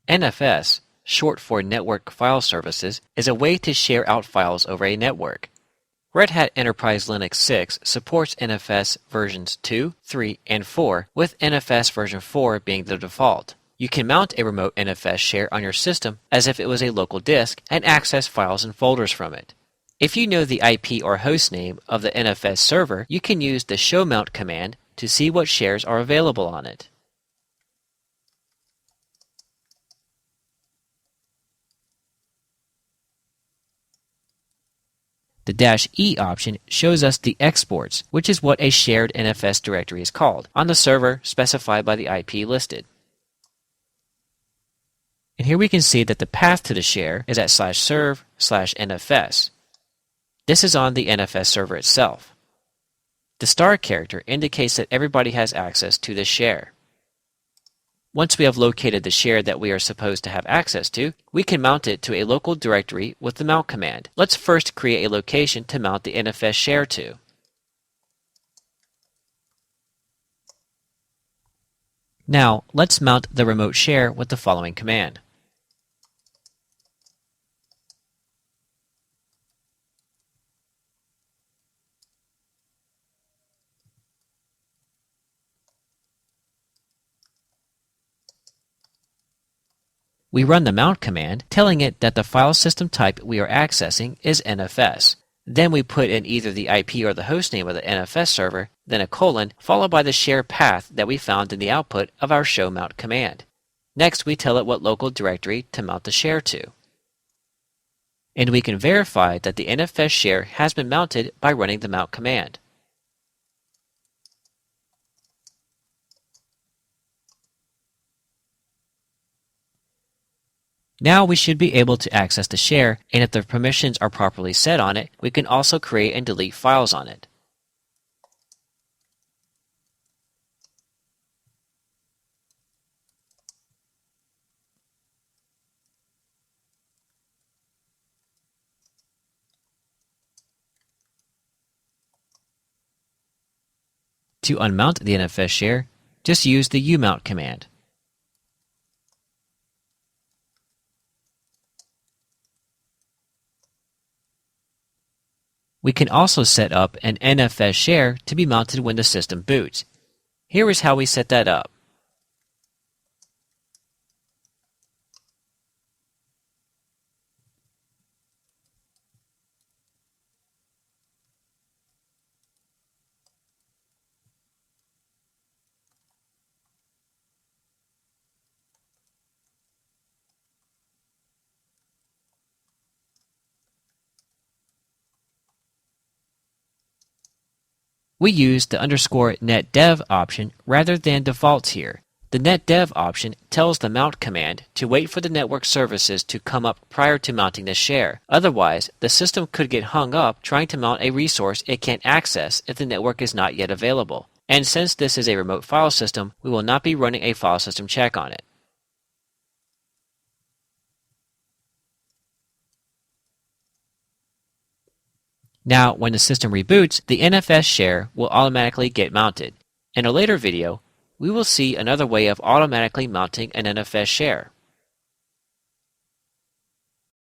NFS, short for Network File Services, is a way to share out files over a network. Red Hat Enterprise Linux 6 supports NFS versions 2, 3, and 4, with NFS version 4 being the default. You can mount a remote NFS share on your system as if it was a local disk and access files and folders from it. If you know the IP or host name of the NFS server, you can use the show mount command to see what shares are available on it. The "-e" option shows us the exports, which is what a shared NFS directory is called, on the server specified by the IP listed. And here we can see that the path to the share is at /serve/NFS. This is on the NFS server itself. The star character indicates that everybody has access to this share. Once we have located the share that we are supposed to have access to, we can mount it to a local directory with the mount command. Let's first create a location to mount the NFS share to. Now, let's mount the remote share with the following command. We run the mount command, telling it that the file system type we are accessing is NFS. Then we put in either the IP or the hostname of the NFS server, then a colon, followed by the share path that we found in the output of our show mount command. Next, we tell it what local directory to mount the share to. And we can verify that the NFS share has been mounted by running the mount command. Now we should be able to access the share, and if the permissions are properly set on it, we can also create and delete files on it. To unmount the NFS share, just use the umount command. We can also set up an NFS share to be mounted when the system boots. Here is how we set that up. We use the _netdev option rather than defaults here. The netdev option tells the mount command to wait for the network services to come up prior to mounting the share. Otherwise, the system could get hung up trying to mount a resource it can't access if the network is not yet available. And since this is a remote file system, we will not be running a file system check on it. Now, when the system reboots, the NFS share will automatically get mounted. In a later video, we will see another way of automatically mounting an NFS share.